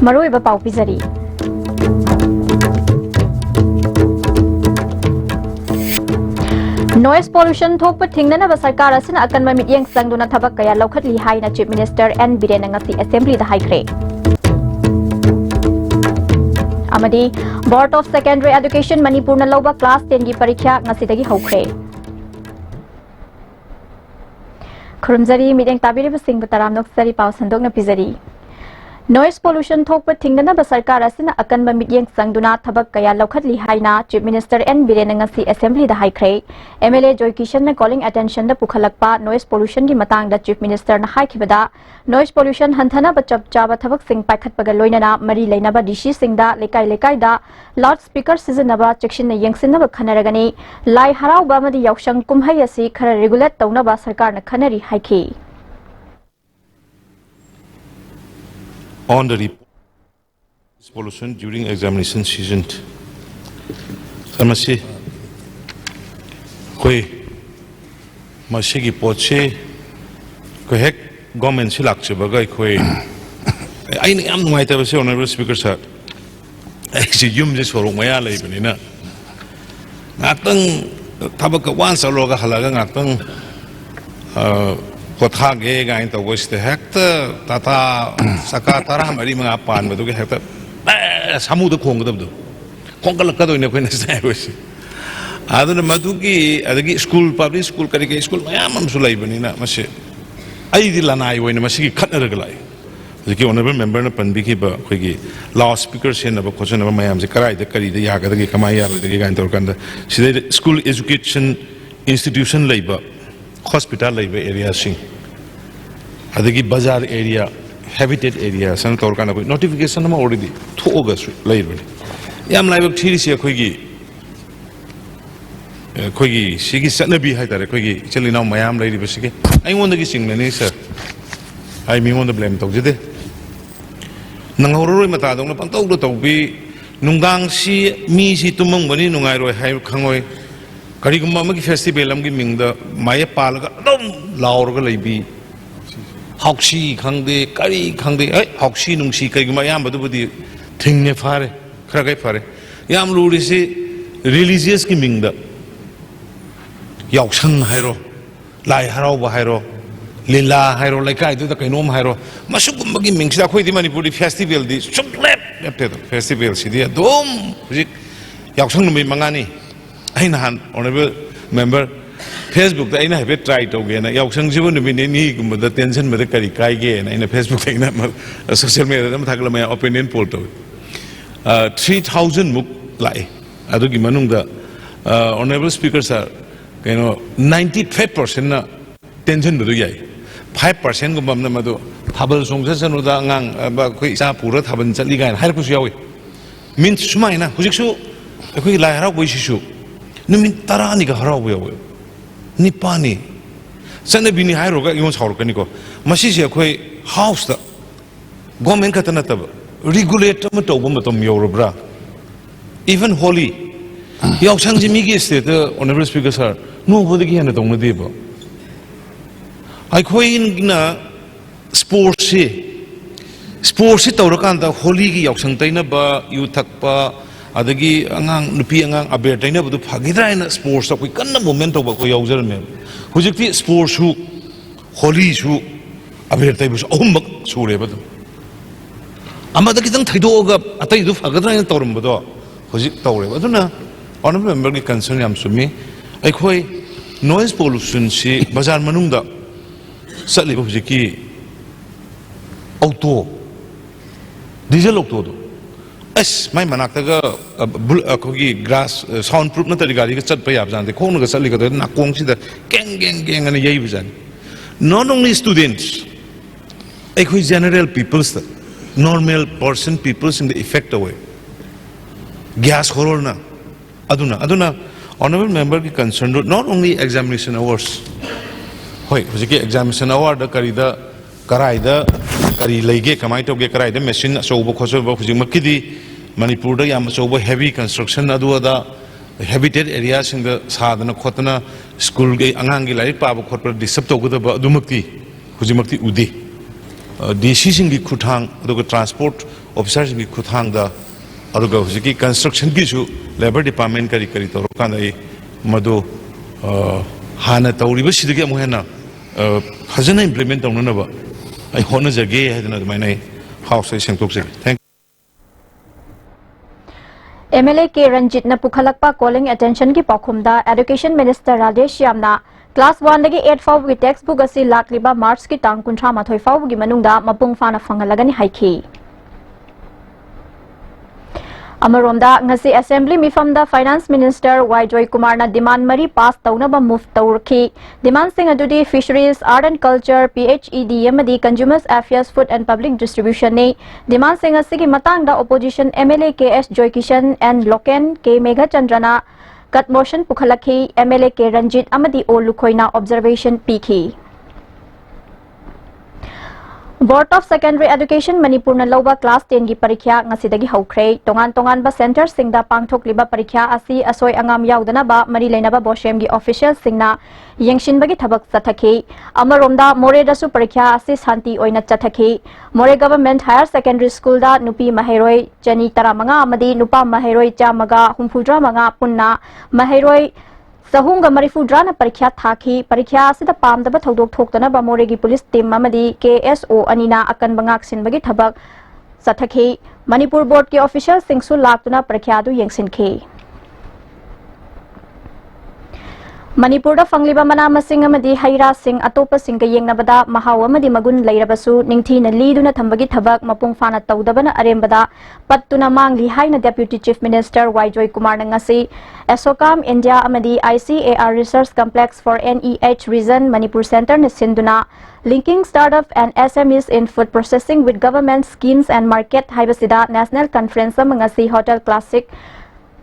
ꯃꯔꯨꯑꯣꯏꯕ ꯄꯥꯎ ꯄꯤꯖꯔꯤ Noise pollution thokpa thingnanaba sarkar asina akanba mityeng sangduna thabak kaya laukhatli haina Chief Minister N Biren ngasi Assembly da haikre. Amadi Board of Secondary Education Manipur na lauba class 10 gi parikya ngasi dagi haukre. Khurumjari mityeng tabiri basing bataram noksari paw sandok na pizari. Noise pollution thokpa thingnanaba sarkar asina akanba mityeng sangduna thabak kaya laukhatli haina Chief Minister N Biren ngasi Assembly da haikre. MLA Joy Kishan na calling attention da pukhalakpa noise pollution gi matang da Chief Minister na haikibada noise pollution hanthana ba chap chaba thabak sing paikhatpaga loinana mari leinaba dishi singda lekai lekai da loudspeaker sizinaba chekshin na yengsinaba khanaragani lai harau ba madi yaushang kumhai asi khara regulate taunaba sarkar na khanari haiki. On the report, pollution during examination season. Samasi, koi masigi poche, koi hek government silak sebagai koi. Ini am ngai tapi se honorable speaker sir. Si jum je sorong maya lagi begini na. Ngateng tabak kawan selalu halaga ngateng. Kota ge gain tahu guys teh hekta tata sakatara mari mengapan betul ke hekta samu tu kong betul kong kalau kado ini kau nasi guys ada nama tu ki ada ki school public school kari ke school maya mam sulai bani na masih ayi di lana ayi ini masih ki kat nergelai jadi honorable member na panbi ki ba kau ki loudspeaker sen na ba kau sen na ba maya masih karai de kari de ya kado ki kamai ya de ki gain tahu kan de sida school education institution lagi ba hospital lagi area sing, ada ki bazar area, habitat area, sana tahu kan apa notification nama already, thu August lagi beri. Ya am lagi thiri sih koi ki sih sana bi hai tare koi ki celi nama mayam lagi beri sih. Ayo orang ki sing ni sir, ayo mi orang blame tahu jadi. Nanghoroi mata dong, lepas tahu tahu bi nunggang si mi si tumong bani nungai roi hai khangoi. Kali kumma magi festival amgi mingda maya palaga dom laur ga leibi hoksi khangde kari khangde ai hoksi nungsi kari kumma yam badu budi thingne phare khara gai phare yam luri si religious ki mingda yausang hairo lai harau ba hairo lila hairo lai kai du da kainom hairo masuk kumma gi mingsa khoi di Manipuri festival di suklep yapte festival si dia dom yausang numi mangani I nahan honorable member Facebook da ina have try to ge na yausang jibu ni ni gum da tension me da kari kai ge na ina Facebook da ina social media da thakla ma opinion poll to 3000 muk lai adu gi manung da honorable speaker sir you know 95% na tension du yai 5% gum bam na ma do thabal song sa sanu da ngang ba khoi sa pura thaban chali ga har ku yawi min sumai na hujik su khoi lai harau boi su Numin tarani ka harau buya nipani sana bini hai roga iyon saur kani ko masih siya koi house da government kata na tab regulate ma tau ba matom yorobra even holy yaw chang ji mi gi state honorable speaker sir no bodi gi na tong na de ba ai koi na sports si tawra kan da holy gi yaw chang tai na ba yu thak pa adagi angang nupi angang aber taina budu phagidra ina sports ko kanna moment to ba ko yaujar me hujikti sports hu holy hu aber tai bus ohmak sure ba do amada kitang thaido ga atai du phagidra ina torum ba do hujik tawre ba duna honorable member ki concern yam sumi ai khoi noise pollution si bazar manung da sali ba hujiki auto diesel auto do as mai manak taga kogi grass soundproof na tari gari ka chat pa yab jante khong ga sali ka na kong si da geng ani yei bijan not only students ekhui general peoples da normal person peoples in the effect away gas horol na aduna honorable member ki concern not only examination hours hoi hojiki examination hour da kari da karai da kari lege kamai to ge karai da machine so bo khoso bo hujik makidi Manipur da yam so bo heavy construction adu da habitat area sing da sadana khotna school ge angang ge lai pa bo khot par disturb to go da adumakti hujimakti udi DC sing gi khuthang adu transport officers की खुथांगदा अदुगा हुजिकी construction की जो labour department करी करी तो रोकान आई मधु हाना तौरीब सिदगी अमुहेना फजन implement तौननबा आई होनजगे हैदना दुमाइना house से सेंगतोकसे thank MLA के रंजित न पुखलकपा calling attention की पाखुमदा एजुकेशन मिनिस्टर राजेश यामना क्लास 1 दगी 8 फाउ की टेक्स्ट बुक असी लाकलिबा मार्च की तांग 38 फाउ की मनुंगदा मपुंग फाना फंगलगनी हाइखी अमरोमदा ngasi assembly mifamda finance minister Joy Kumar na demand mari pass taunaba move tawrki demand sing adudi fisheries art and culture PHED amadi consumers affairs food and public distribution ne demand sing asigi matang da opposition MLA KS Joy Kishan and Loken K Megha Chandrana cut motion pukhalakhi MLA K Ranjit amadi Olukhoina observation pikhi Board of Secondary Education Manipur na loba class 10 gi parikya ngasidagi haukhre tongan ba center singda pangthokliba parikya asi asoi angam yaudana ba mari leinaba boshem gi official singna yengshin bagi thabak chathaki amaromda more da su parikya asi shanti oina chathaki more government higher secondary school da nupi maheroi chani taramanga amadi nupa maheroi chamaga humphudra manga punna maheroi Sahunga Marifudra na parikya thaki parikya asida pamdaba thodok thoktana ba moregi police team amadi KSO anina akan bangak sinbagi thabak sathaki Manipur board ke official singsu laktuna parikya du yengsinki Manipur da fangliba mana masing amadi haira sing atopa sing ka yengnabada mahaw amadi magun leirabasu ningthi na liduna thambagi thabak mapung fana tawdabana arembada pattuna mangli haina deputy chief minister Joy Kumar na ngasi Esokam India amadi ICAR research complex for NEH region Manipur center na sinduna linking startup and SMEs in food processing with government schemes and market haibasida national conference amangasi hotel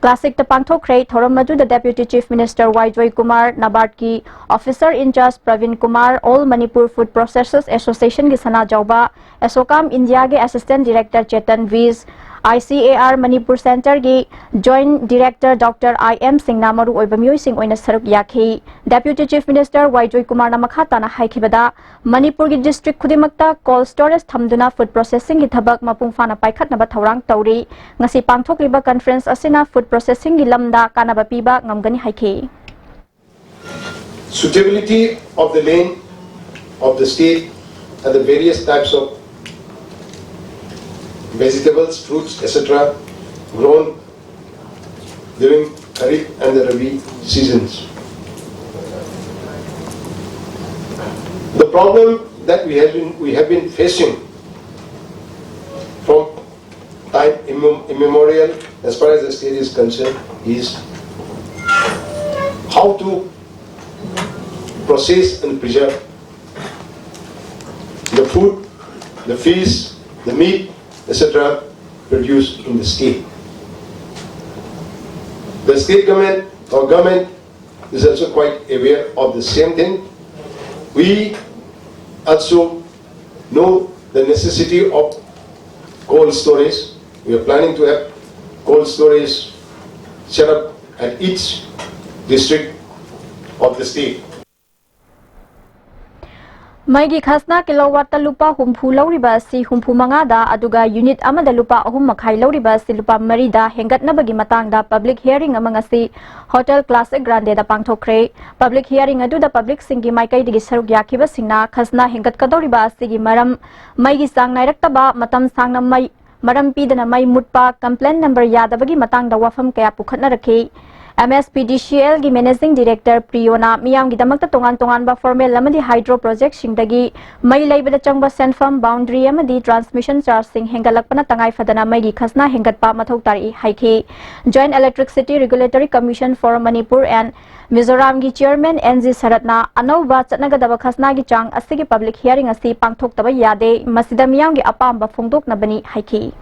Classic the Pangthok Kray Thoramadu the Deputy Chief Minister Joy Kumar Nabard ki Officer in Charge Pravin Kumar All Manipur Food Processors Association ki Sana Jauba Esokam India ke Assistant Director Chetan Viz ICAR Manipur Center ki Joint Director Dr. I.M. Singh Namaru Oibamyoy Singh Oina Saruk Yakhi Deputy Chief Minister Joy Kumar Namakha na haikibada Manipur ki district khudimakta cold storage thamduna food processing ki thabak mapung fana paikhatnaba thaurang tauri ngasi pangthokliba conference asina food processing gi lamda kanaba piba ngamgani haikhi Suitability of the land of the state and the various types of vegetables, fruits, etc. grown during Kharif and the Rabi seasons. The problem that we have been facing from time immemorial as far as the state is concerned is how to process and preserve the food, the fish, the meat, etc. produced in the state. The state government or government is also quite aware of the same thing. We also know the necessity of cold storage. We are planning to have cold storage set up at each district of the state. Maigi khasna kilowatt lupa humpu lauriba si humpu mangada aduga unit amada lupa ahum makhai lauriba si lupa marida hengatna bagi matangda public hearing amangasi hotel classic grande da pangthokre public hearing adu da public singi maikai digi saruk yakiba singna khasna hengat kadoriba sigi maram maigi sang nairakta matam sangna mai maram pidana mai mutpa complaint number yadabagi matangda wafam kaya pukhatna rakhi MSPDCL gi Managing Director Priyona miyam gi damakta tongan ba formal amadi hydro project singdagi mai laibada changba senfam boundary amadi transmission charge sing hengalakpana tangai fadana mai gi khasna hengatpa mathau tari haiki Joint Electricity Regulatory Commission for Manipur and Mizoram gi Chairman NG Saratna anauba chatnaga daba khasna gi chang asigi public hearing asi pangthok taba yade masida miyam gi apamba phongdok nabani haiki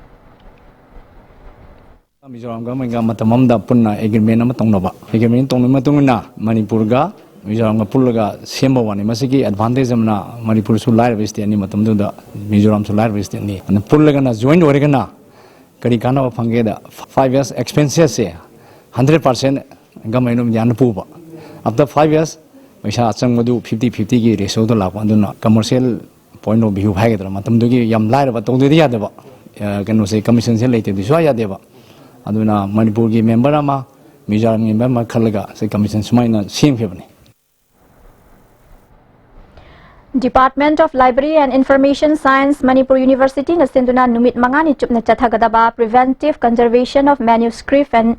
Mizoram government ga matamamda punna agreement ama tongnaba agreement tongnama tungna Manipur ga Mizoram ga pullaga semba wani masigi advantage amna Manipur su lair west ani matamdu da Mizoram su lair west ani and pullaga na joint oregana kari kana phange da 5 years expenses se 100% government yan puba after 5 years paisa achang madu 50-50 gi ratio do la panduna commercial point of view bhai ga matamdu gi yam lair ba tongde ya da ba कनो से commission से लेते दिसवा या देवा अदुना मणिपुर की member अमा मिजोरम की member खलगा से कमीशन सुमाइना सेम खेबने Department of Library and Information Science Manipur University na sinduna numit mangani chupna chathagadaba preventive conservation of manuscript and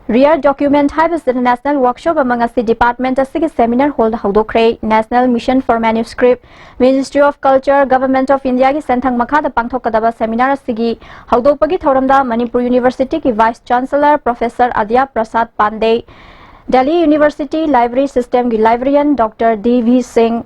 rare document haibas national workshop among us department asigi seminar hold haudokre National Mission for Manuscript Ministry of Culture Government of India ki senthang makhada pangthokadaba seminar asigi haudopagi thoramda Manipur University ki Vice Chancellor Professor Adya Prasad Pandey Delhi University Library System ki librarian Dr. D.V. Singh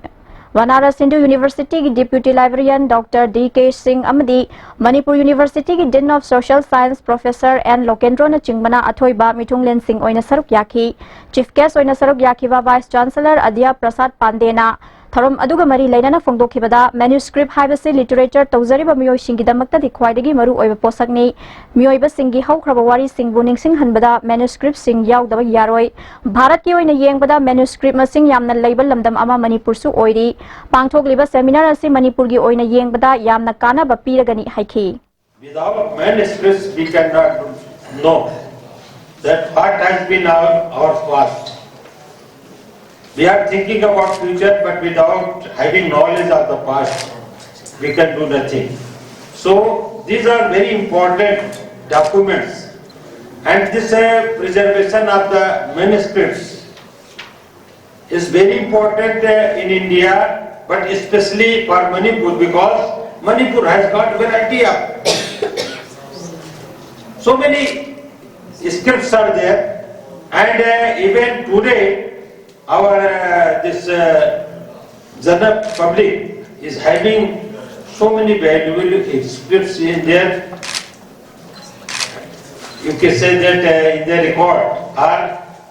Vanaras Hindu University की Deputy Librarian Dr. D.K. Singh Amadi Manipur University की Dean of Social Science Professor N. Lokendro na चिंगबना अथोइबा मिथुंगलेन सिंह ओइना सरुक याखी Chief Guest ओइना सरुक याखीबा Vice Chancellor Adya Prasad Pandena थरम अदुगा मरी लेना फोंदोखिबदा मैन्युस्क्रिप्ट हाइबसे लिटरेचर तौजरिबा मियोय सिंगी दमक्तदि ख्वाइदगी मरु ओइबा पोसकनी मियोयबा सिंगी हौख्रबा वारी सिंगबु निंगसिंग हनबदा मैन्युस्क्रिप्ट सिंग यावदबा यारोय भारत की ओइना येंगबदा मैन्युस्क्रिप्ट मसिंग यामना लैबा लमदम अमा मणिपुर सु ओइरी पांगथोकलिबा सेमिनार असि मणिपुर की ओइना येंगबदा यामना कानाबा पीरगनी हाइखी Without manuscripts we cannot know that what has been our past. We are thinking about future, but without having knowledge of the past, we can do nothing. So these are very important documents, and this preservation of the manuscripts is very important in India, but especially for Manipur, because Manipur has got variety of so many scripts are there, and even today our this general public is having so many valuable scripts in there. You can say that in their record or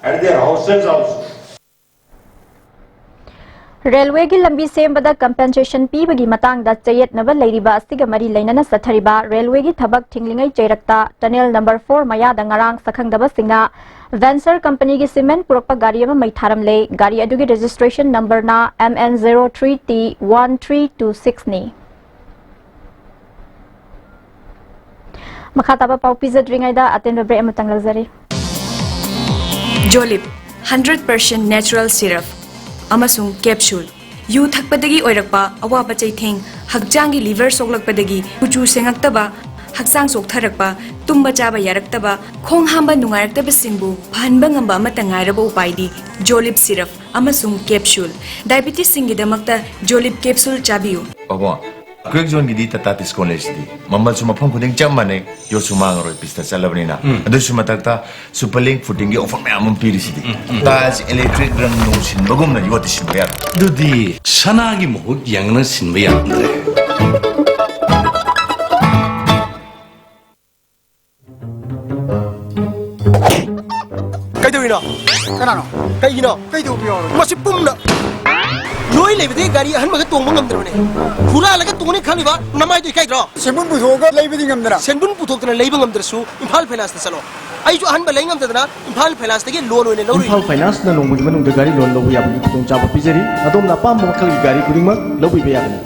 at their houses also. Railway की लंबी सेमबदा compensation पीबगी मतंगदा चयेतनबा लेरिबा असिगा मरी लेनना सथरिबा railway की थबक थिंगलिंगै चैरक्ता tunnel number 4 मयादा ngarang सखंगदबा सिंगना वेंचर कंपनी की सीमेंट पुरक्पा गाड़ी अमा मैथारमले गाड़ी अदुगी रजिस्ट्रेशन नंबर ना MN03T1326 नि मखाताबा पाउ पिजद्रिंगैदा अतेन ब्रेक अमतंग लग्जरी जोलिप 100% नेचुरल सिरप अमसुंग कैप्सूल यू थकपदगी ओइरकपा अवाबा चैथेंग हकचांगी लिवर सोगलकपदगी कुचू सेंगक्तबा हकचांग सोगथरकपा तुम्बा चाबा यारक्तबा खोंग हांबा नुंगारक्तबा सिंबु फहनबा ngamba amata ngairaba upaidi जोलिप सिरप अमसुंग कैप्सूल डायबिटीज सिंगी दमक्ता जोलिप कैप्सूल चाबियु अबो क्विक जोन गिदी टाटा टिस कॉलेज दी मम्मल सुमा फम खुदिंग चम माने यो सुमा ngaro पिस्ता चलबनिना अदु सुमा तकता सुपरलिंक फुटिंग गी ऑफर मैम पीरिसिदी ताज इलेक्ट्रिक रंग नो सिन बगुमना योति सिन बया दुदी सनागी मुहुत यांगना सिन बया कइदोइनो कनानो कइगिनो कइदो बियो मसि पुमना लोई लेबदे गाड़ी अहनबग तोंग ngamdrone पुरा लगे तोने खालिबा नमाय दो काइद्रो सेंबुन पुथोगा लेबदि ngamdरा सेंबुन पुथोकना लेबा ngamद्रसु इम्फाल फाइनांस न चलो आइजु अहनबा लें ngamदना इम्फाल फाइनांस तगे लोन ओइने लौरि इम्फाल फाइनांस न नोंबुनि मनुंग गाड़ी लोन लौबु याबनि खुदों चाबा पिजरी अदोमना पाम मखलि गाड़ी खुदिंगमक लौबिबे याबनि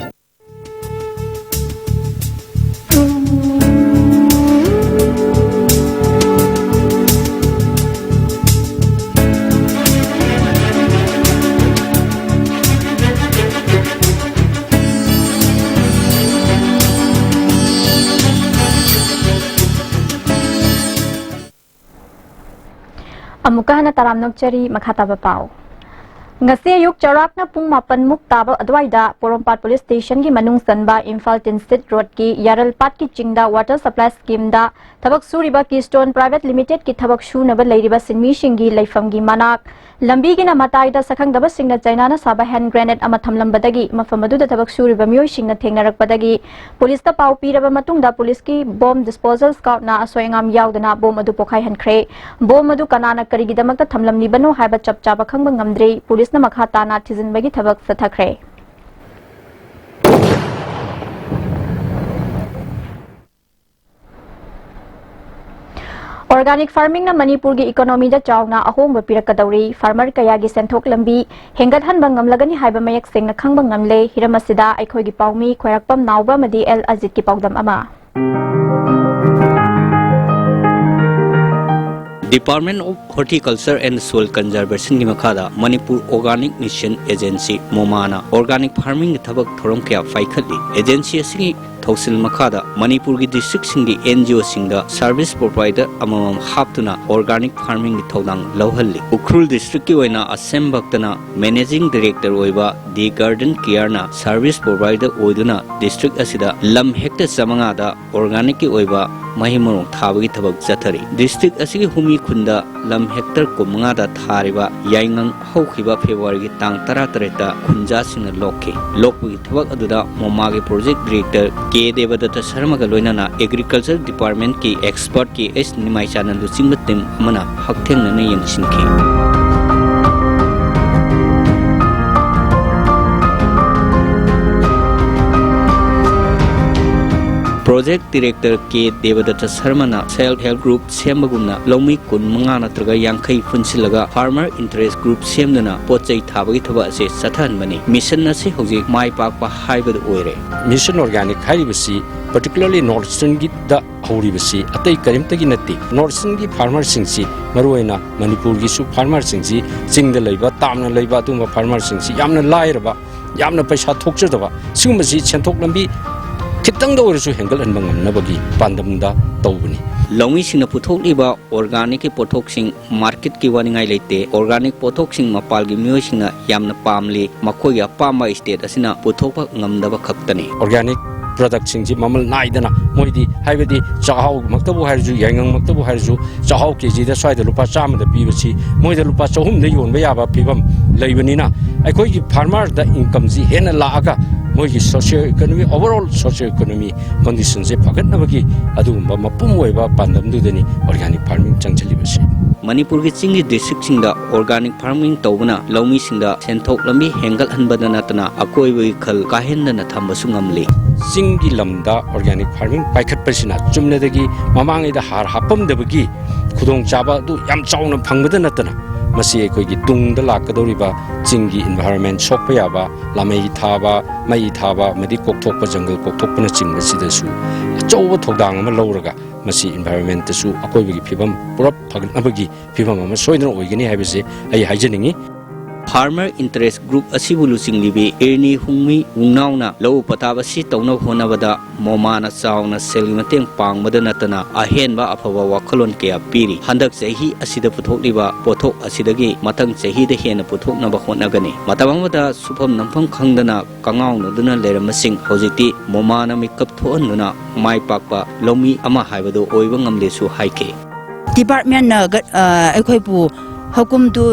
अमुकहना तरामनोकचरी मखाताबा पाओ ngase yuk charakna pung mapan muk taba adwaida porompat police station gi manung sanba Imphal Tinsit road ki yaralpat ki chingda water supply scheme da thabak suriba Keystone Private Limited ki thabak shunaba leiriba sinmi shingi leifam gi manak lambi gi na matai da sakhang daba singna China na saba hand grenade ama thamlambadagi mafamadu da thabak suriba mioi singna thengnarakpadagi police ta pau piraba matung da police ki bomb disposal scout na asoyangam yaudana bomb adu pokhai hankhre bomb adu kanana karigi damakta thamlamni bano haiba chapchaba khangba ngamdre police na makhata na thizinbagi thabak sathakre Organic farming na Manipur gi economy da chawna ahongba pirakadawri farmer kaya gi senthok lambi hengat han bangam lagani haiba mayak sengna khangbang ngamle hiramasida aikhoi gi pawmi khoirakpam nawba madi el azit ki pawdam ama Department of Horticulture and Soil Conservation की मखादा Manipur Organic Mission Agency मोमाना Organic Farming थबक थोरम क्या फाइखली agency असली थौसिल मखादा मणिपुर की डिस्ट्रिक्ट सिंगी NGO सिंगा सर्विस प्रोवाइडर अमम हाप्तुना Organic Farming की थौदांग लौहल्ली उखरुल डिस्ट्रिक्ट की वैना असम भक्तना मैनेजिंग डायरेक्टर ओइबा दी गार्डन केयरना सर्विस प्रोवाइडर ओइदुना डिस्ट्रिक्ट असिदा लम हेक्टर चमंगादा ऑर्गेनिक की ओइबा महिमों थाबगी थबक चथरी डिस्ट्रिक्ट असिगी हुमी खुंदा लम हेक्टर कुमंगादा थारिबा याइंगंग हौखिबा फेब्रुवारी की तांग 13 खुंजा सिंग लोके लोकपुगी थबक अदुदा मोमागे project director K Devadatta Sharma का लोइनाना एग्रीकल्चर डिपार्टमेंट की एक्सपर्ट की एस निमाइचाना लुचिंग टीम अमना हक्थेंगना यंगसिनखि project director K Devadatta Sharma self help group सेमगुमना लौमी कुन मंगा नत्रगा यांखै फुनसिलगा फार्मर इंटरेस्ट ग्रुप सेमदना पोचै थाबगी थबा से सथानबनी मिशन असे हौजिक माइ पाकपा हाइबद ओइरे मिशन ऑर्गेनिक हाइबसी particularly नॉर्थ ईस्टर्न की द हौरिबसी अतै करिमतगी नत्ति नॉर्थ ईस्टर्न की फार्मर सिंगसी मरुइना मणिपुर की सु फार्मर सिंगसी चिंग द लैबा तामना लैबा तुम फार्मर सिंगसी यामना लाइरबा यामना पैसा थोकजदबा सिगुमसी सेंथोक लंबी खितंग दौरसु हेंगल अनबंग नबगी पांदमदा तौबनी लौमी सिंह पुथोकलिबा ऑर्गेनिक की पोथोकसिंग मार्केट की वानिंगाई लेते ऑर्गेनिक पोथोकसिंग मपाल की मियोसिंग यामना पामले मखोय पामा स्टेट असिना पुथोकपा ngamdaba खक्तनी organic product Singhji ममल नाइदना मोइदी हाइबदी चाहाउ मक्तबु हाइरजु याइंगंग मक्तबु हाइरजु चाहाउ KG दा स्वाइदा लुपा चामदा पीबसी मोइदा लुपा 400 दा योनबा याबा पीबम लैबनिना अखोई की फार्मर दा इनकम जी हेना लागा मोइगी socio economy overall socio economy condition से फगतनबगी अदुगुंबा मपुम ओइबा पांदमदुदनी ऑर्गेनिक फार्मिंग चंगचलिबसी मणिपुर की चिंगी डिस्ट्रिक्ट सिंगदा ऑर्गेनिक फार्मिंग तौबना लौमी सिंगदा सेंथोक लंबी हेंगल हनबदा नतना अकोइबगी खल काहेंदना थंबसु ngamli चिंगी लमदा ऑर्गेनिक फार्मिंग पाइखटपसिना चुमनेदगी ममांगैदा हार हापमदबगी खुदोंग चाबा दु याम चाउना फंगबदा नतना मसी अखोइगी तुंगदा लाकदौरिबा चिंगी इन्वायरनमेंट सोकपा याबा लामै थाबा मै थाबा मदि कोकथोकपा जंगल कोकथोकपना चिंगसिदसु अचौबा थौदांग अमा लौरगा मसी इन्वायरनमेंट तसु अकोइबगी फिबम पुरप फगनबगी फिबम अमा सोइदना ओइगनी हाइबसे आई हाइजनिंगी फार्मर इंटरेस्ट ग्रुप असिबुलु चिंगलिबे एरनी हुंगमी उंगनाउना लौ पताबसी तौना होनबदा मोमाना चाउना सेलि मतेंग पांगबदा नतना अहेनबा अफबा वाखलोन के पीरी हंदक चही असिदा पुथोकलिबा पोथोक असिदगी मतंग चही द हेन पुथोकनबा होनगनी मतमंगदा सुफम नंफम खंगदना कंगाउनदुना लेरमसिंग होजिति मोमाना मिकप थोननुना माइ पाकपा लौमी अमा हाइबदो ओइबा ngamlesu हाइके डिपार्टमेंट न अखोइबु हुकुमदु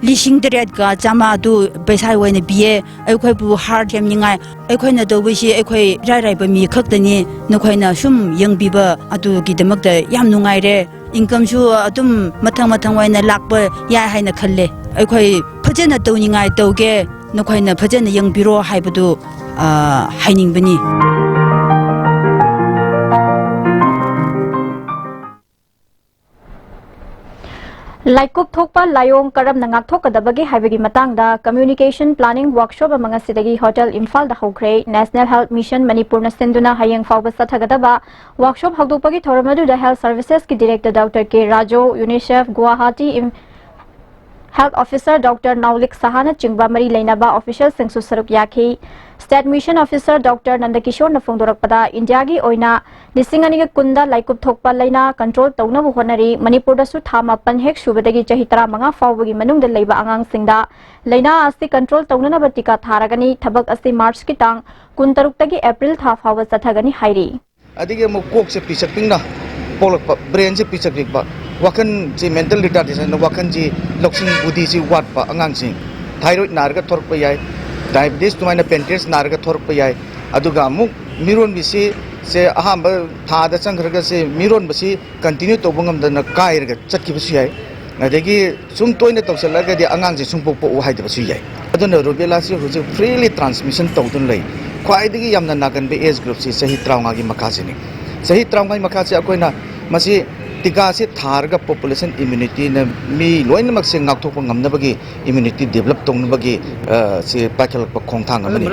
लिसिंग दरेट का चामा दु पैसा वने बिए अखोइबु हार्ड हेमनिंगाय अखोइना दौबसी अखोइ रायराइबा मी खक्तनी नखोइना सुम यंगबिबा अदुगिदमकता याम नुंगाइरे इनकम सु अदुम मथंग मथंग वने लाकबा या हाइना खल्ले अखोइ फजना तौनिंगाय तौगे नखोइना फजना यंगबिरो हाइबदु हाइनिंगबनी लाइकुप थोकपा लायोंग करम नंगाक थोकदबगी हाइबगी मतंगदा कम्युनिकेशन प्लानिंग वर्कशॉप अमंगसिदगी होटल इम्फाल दा होख्रे नेशनल हेल्थ मिशन मणिपुर न सिंधुना हायंग फावबा सथगदबा वर्कशॉप हगदोपगी थोरमदु द हेल्थ सर्विसेस की director doctor K Rajo UNICEF Guwahati health officer doctor नौलिक सहाना चिंगबा मरी लेनाबा ऑफिशियल सिंगसु सरुक याखी state mission officer doctor Nandakishore न फोंदोरकपदा इंडिया की ओइना लिसिंगनी कुंदा लाइकुप थोकपा लेना कंट्रोल तौनबु होनरी मणिपुर दसु था मापन हेक सुबदगी चही 35 फावबगी मनुंग लेबा आंगांग सिंगदा लेना अस्ति कंट्रोल तौननबा टिका थारगनी थबक अस्ति मार्च की तांग 23 तगी अप्रैल था फाव सथगनी हाइरी अदिगे मो कोक से पिचकपिंगना पोलक ब्रेन से पिचकरिकबा वाखन जी मेंटल रिटार्डेशन वाखन जी लक्षण बुद्धि जी वाटपा आंगांगसिंग थायराइड नारगा थोरपा याय डायबिटीज तुमाइना पेंक्रियास नारगा थोरपा याय अदुगा मु मिरोन बिसी से अहांब थादा चंखरगा से मिरोन बसी कंटिन्यू तोबंगमदना कायरगा चटकिबसु याय अदगी सुम तोइना तौसलगदि आंगांग जे सुंपोपो हाइदबसु याय अदुना रुबेला से हुजे फ्रीली ट्रांसमिशन तौदुन लई ख्वाइदगी यामना नागनबे एज ग्रुप से सही 53 गी मखासिनी सही 53 मखासे अकोइना मसी टीका से थारगा पॉपुलेशन इम्यूनिटी न मी लोइनमक से ngakthokpa ngamnabagi immunity develop tongnabagi se pakhal pa khongthang amani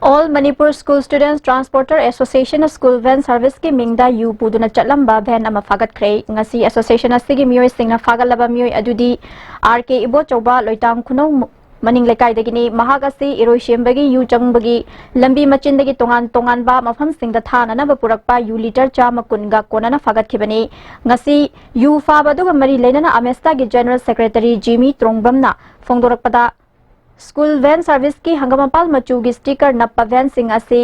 All Manipur School Students Transporter Association School Van Service ki mingda yu puduna chatlamba van ama fagat kre ngasi association asigi mioi singna fagalaba mioi adudi RK Ibo Choba loitang kuno maning lekai dagini mahagasi iroi shembagi yu changbagi lambi machin dagi tongan ba mafam singda thana na bapurakpa yu liter chama kunga konana fagat kibani ngasi yu fa baduga mari leinana amesta gi General Secretary Jimmy Trongbamna fongdorakpada School Van Service ki hangamapal machu gi sticker nappa van sing asi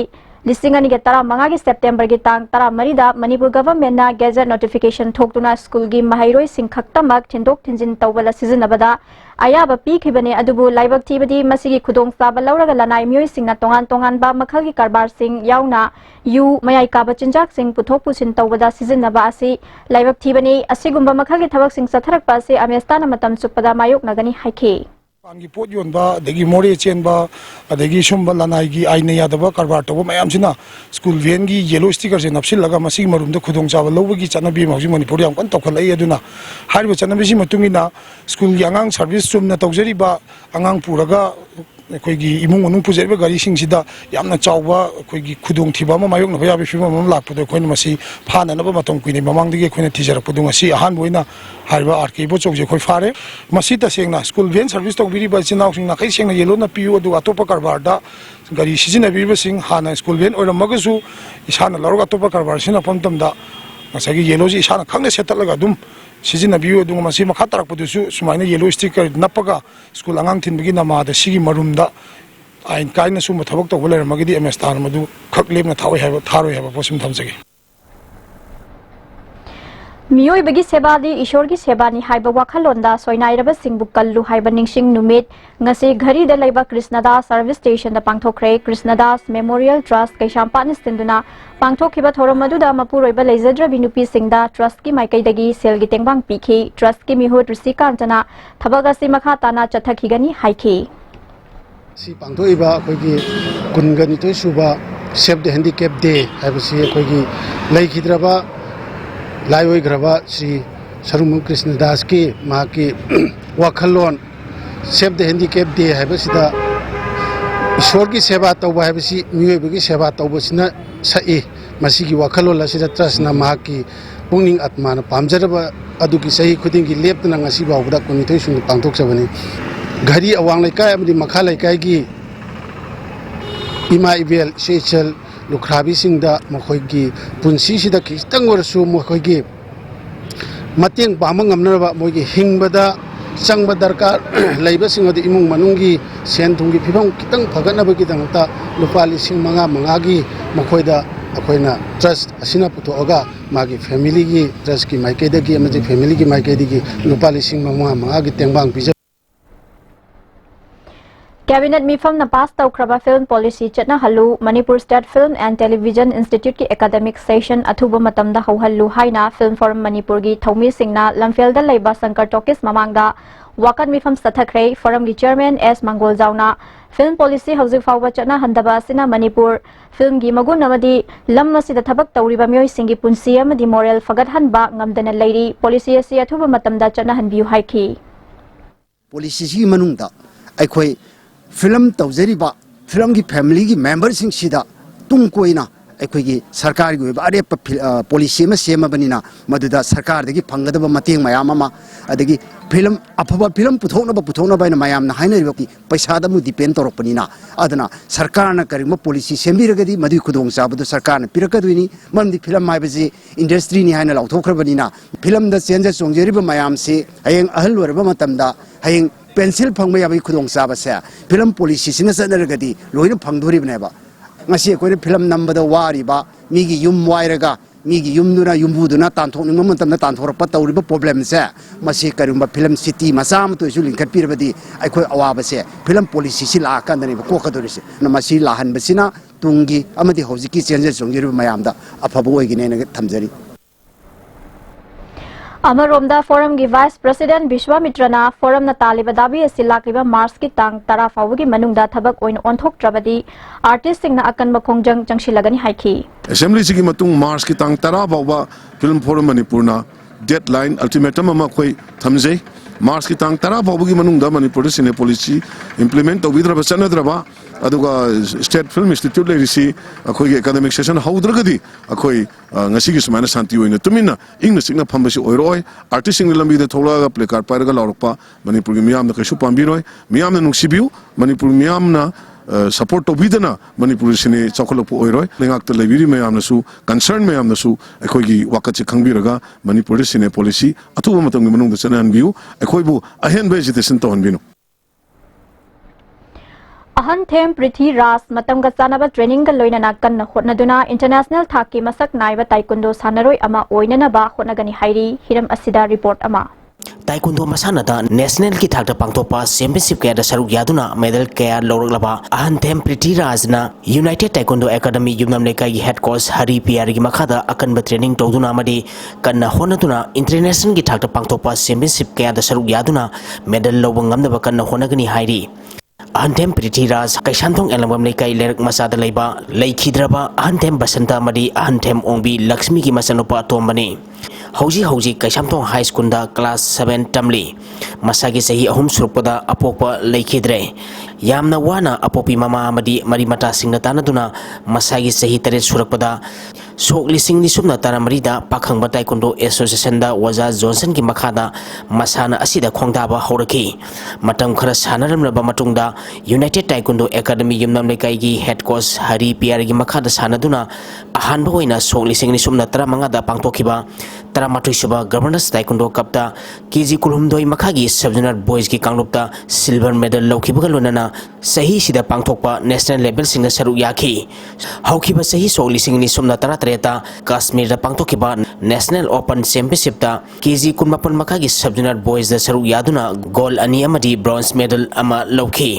lisingani ge tara manga gi September gi tang tara marida Manipur government na gazette notification thoktuna school gi mahairoi sing khaktamak thindok thinjin tawbala sizinabada ayaba pi khibane adubu laibak thibadi masigi khudong saba lauraga lanai mioi singna tongan ba makhal gi karbar sing yauna yu mayai ka bachinjak sing puthok pusin tawbada sizinaba asi laibak thibani asigumba makhal gi thabak sing satharak pa se amestana matam supada mayok nagani haike Angi pot yon ba, degi more chen ba, degi shumba lanai gi aine ya daba karbar to mayam sina school van gi yellow sticker se napsil laga masig marum de khudong chawa lobu gi chana bi mawji Manipur yam kan tokhalai aduna harba chana bi matungina school gi angang service chumna tawjari ba angang puraga koi gi imung onung pujai ba gari sing sida yamna chawba koi gi khudong thiba ma mayok na ba bi fima mam lak pudo khoin masi phana na ba matong kuini mamang digi khoina tijar pudung asi ahan boina harba RK bo chok je khoi fare masi ta sengna school van service to biri ba chinau sing na kai sengna yellow na piu adu atopa karbar da gari sijina bi ba sing hana school van oram magasu isana laroga atopa karbar sina pamtam da masagi yellow ji isana khangne setalaga dum Sijina biu dunga masi makatarak pudusu sumaina yellow sticker napaga school angang thinbagi nama da sigi marumda ain kaina suma thabak to boler magidi MS tar madu khaklem na thawai haba tharoi haba posim thamjagi Mioi bagi sebadi ishor gi sebani haiba wakhalonda soinairaba singbu kallu haiba ningsing numit ngasi ghari da laiba Krishnadas service station da pangthokre Krishnadas Memorial Trust kaishampa ni stinduna pangthokhiba thorom maduda mapuroiba leizadra binupi singda trust ki maikai dagi sel gi tengbang pikhi trust ki mihut risi kanjana thabaga si makha tana chathakigani haiki si pangthoiba khoi gi kungani toi suba save the handicap day haibasi khoi gi leikidraba Laioi Grava Sri Sarumun Krishnadas ki maa ki wakhalon Save the Handicap Day haibasida Ishwar ki seva tawba haibasi miyoi bagi seva tawba sina sa'i masigi wakhalon la sida trust na maa ki pungning atma na pamjaraba aduki sahi khudingi leptana ngasi bawda kunitoi sungi pangtok sabani Ghari awang laikai amadi makha laikai gi Ima Ibel Shechel Lukhrabi singda makhoigi punsi sida kitang orasu makhoigi mateng pamang ngamnaba moigi hingbada changba darkar laiba singodi imung manungi sen thungi phibam kitang phagatnaba ki dangta lupa lising manga gi makhoida akoina trust asina putoga magi family gi trust ki maikeda gi amaji family ki maikedi gi lupa lising manga gi tengbang pija Cabinet Mifam na pass tawkraba film policy chatna halu Manipur State Film and Television Institute ki academic session athuba matamda hauhallu haina Film Forum Manipur gi thomi singna lamfel da laiba Sankar Tokis mamangda wakan mifam sathakre forum gi chairman S Mangol Jauna film policy hauzik fawba chatna handaba sina Manipur film gi magun amadi lam masida thabak tawriba mioi singi punsi amadi moral fagat hanba ngamdana leiri policy asi athuba matamda chatna hanbiu haiki policy gi manungda aikhoi film tawjariba film ki family ki members sing sida tung koina akhoi sarkar gi are policy ma sema banina maduda sarkar dagi phangadaba mateng mayam ama adagi film afaba film puthona baina mayam na haina ri paisa da mu depend torokpanina adana sarkar na karima policy sembiragadi madu khudong sabadu sarkar na pirakaduni mamdi film mai baji industry ni haina lauthokrabanina film da change songjeriba mayam se ayeng ahal warba matamda hayeng pencil phangma yabai khudong saba se film policy sina sanaragadi loina phangdoribneba ngasi ko film nambada wari ba migi yum wairaga migi yumduna yumbuduna tanthokningma matamda tanthorpa tawriba problem se masi karumba film city masam to isu linkat pirbadi aikhoi awaba se film policy si la kandani ko kadorise na masi lahan basina tungi amadi hojiki changes jongirba mayamda afabo oigine na thamjari Amaromda forum gi vice president Bishwamitrana forum na taliba dabi asilakriba mars ki tang tara fawgi manungda thabak oin onthok trabadi artist singna akan makhongjang changshilagani haiki assembly sigi matung mars ki tang tara bawa film forum manipurna deadline ultimatum ama khoi thamjai mars ki tang tara bawgi manungda manipur sine policy implement to widra basanadraba aduga state film institute le risi akhoi ge academic session haudragadi akhoi ngasi gi sumana santi oina tumina ingna singna phambasi oiroi artist sing lambi de thola ga play card pairaga laurokpa manipur gi miyam na kaisu pambiroi miyam na nungsibiu manipur miyam na support to bidana manipur sine chokolok oiroi lengak ta lebiri miyam na su concern miyam na su akhoi gi wakachi khangbiraga manipur sine policy atu matang gi manung da chanan biu akhoi bu ahen vegetation to hanbinu अहन थेम पृथ्वी राज मतम चानब training लोइनना कन्न होटनदुना international थाकी मसक नाइबा ताइकुंडो सानरोय अमा ओइननबा होटनगनी हाइरी Hiram असिदा report अमा ताइकुंडो मसानदा national की थाकता पांगथोपा चैंपियनशिप कया सरुक यादुना मेडल कया लौरकलबा अहन थेम पृथ्वी राजना United ताइकुंडो academy युमनम लेकाई head coach Hari पियार की मखादा अकनब ट्रेनिंग तौदुना मदी कन्ना होनदुना इंटरनेशनल की थाकता पांगथोपा चैंपियनशिप कया सरुक यादुना मेडल लौबंग नमदबा कन्ना होनगनी हाइरी अहंथेम पृथ्वीराज कैसानथों एलंगम लेकाई लेरक मसादा लेबा लेखिद्रबा अहंथेम बसंता मदी अहंथेम ओंबी लक्ष्मी की मसनुपा तोमबनी हौजी कैसामथों हाई स्कूल क्लास 7 तमली मसागी सही अहुम सुरपदा अपोप लेखिद्रे यामना वाना अपोपी मामा मदी मरी मता सिंगना तानदुना मसागी सही 3 सुरपदा सोक लिसिंग निसुमना तारामरीदा पाखंग ताइकुंडो एसोसिएशन दा वजा जॉनसन की मखादा मसाना असिदा खोंगदाबा हौरखी मतम खरा सानरमलबा मतुंगदा यूनाइटेड ताइकुंडो एकेडमी युमनम लेकाई की हेड कोच हरि पियार की मखादा सानदुना अहानबा होइना सोक लिसिंग निसुमना 35 दा पांगथोखिबा 38 सुबा गवर्नर्स ताइकुंडो कपता केजी कुलुमदोई मखागी सब जूनियर बॉयज की कांगलुपता सिल्वर मेडल लौखिबगा लोनना सही सिदा पांगथोकपा नेशनल लेवल सिंगना सरुक याखी हौखिबा सही सोक लिसिंग निसुमना 33 काश्मीर पांगथोखिबा नेशनल ओपन चैंपियनशिप ता केजी 19 मखागी सब जूनियर बॉयज दा सरुक यादुना गोल्ड अनि अमदी ब्रोंज मेडल अमा लौखी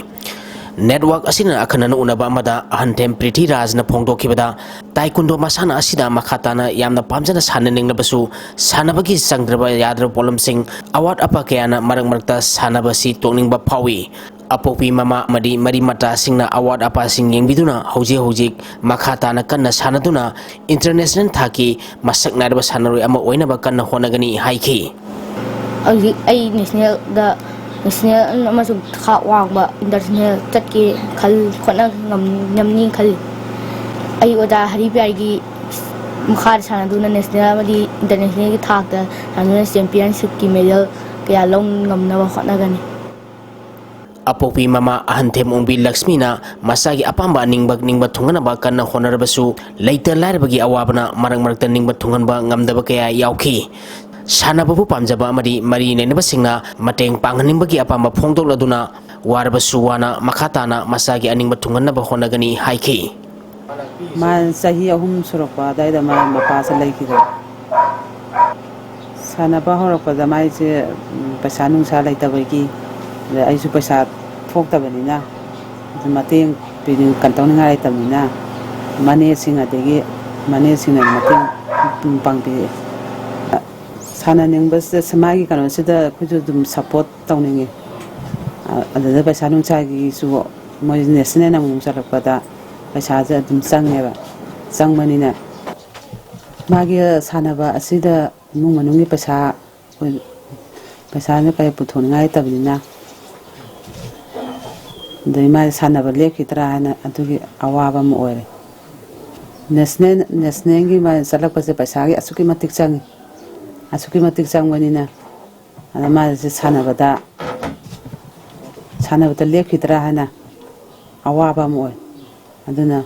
नेटवर्क असिना अखनन उनबा अमदा अहंथेम पृथ्वीराज न फोंदोखिबदा ताइकुंडो मसाना असिदा मखाताना यामना पामजना साननिंगनबसु सानबगी संग्रबा याद्र पोलमसिंग अवार्ड अपा कयाना मरक मरकता सानबसी तोनिंगबा फावी अपोपी मामा मदी मरी मता सिंगना अवार्ड अपा सिंग येंबिदुना हौजी मखाताना कन्ना सानदुना इंटरनेशनल थाकी मसक नारबा सानरोय अमा ओइनबा कन्ना होनगनी हाइखी आई नेशनल दा नेशनल अमसुंग खा वांगबा इंटरनेशनल चटके खल खोना नमनी खल आई ओदा हरि प्यारी मखार सानदुना नेशनल मदी इंटरनेशनल की थाकता सानदुना चैंपियनशिप की मेडल कया लौंग ngamnaba hotnagani अपोपी मामा अहंथेम ओंबी लक्ष्मीना मसागी अपांबा निंगबा थुंगनबा कन्ना होनरबसु लेइता लारबगी अवाबना मरक मरकता निंगबा थुंगनबा ngamdaba kaya यावखी सानबबु पामजबा मरी मरी नेनबसिंगना मटेंग पांगनिंबगी अपांबा फोंदोक्लदुना वारबसु वाना मखाताना मसागी अनिंगबा थुंगनबा होनगनी हाइखी मा सही अहुम सुरपा दाइदा मा मपासा लेखिदो सानबा होरपदा माइसे पैसा नुसा लेतबगी आइसु पैसा थोक्तबनिना मतेंग पिनि कंतौनिंगा लेतबनिना मने सिंग अदेगी मने सिंग मतेंग पांगबी साना निंबस समागी कनो सिदा खुजु दुम सपोर्ट तौनिंगे अददा पैसा नुसागी सु मोय नेशनल नमु सरपदा पैसा जा दुम संगेबा संगमनिना मागी सानाबा असिदा इमुंग मनुंगी पैसा ने काय पुथोनिंगा तबनिना दैमा सानाबा लेखितरा हना अदुगी अवाबा म ओरे नेशनल की मा सलकपसे पैसा गी असुकी मतिक संगी असुकी मतिक संगमनिना अदा मा से सानाबदा लेखितरा हना अवाबा म ओरे अदुना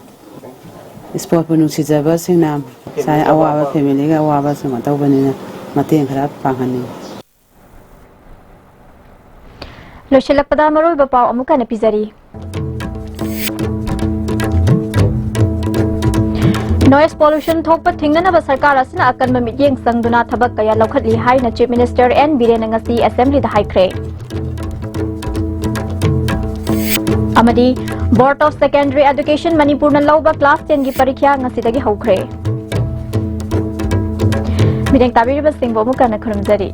स्पोर्ट पनु सिजबा सिंगना साय अवाबा फैमिली का अवाबा सम तौबनिना मतें खरा पांगहनि लोशलपदा मरोइबा पाव अमुका नपिजरी नॉइस पोल्यूशन थोप थिंगनबा सरकार असना अकनम मियेंग संगदुना थबक कया लौखतली हाइना chief minister N Biren ngasi assembly दा हाइख्रे अमदी board of secondary education Manipur न लौबा क्लास 10 की परीक्षा ngasi दगी हौख्रे मिरेंग ताबिरबा सिंगबो मुका न खरमजरी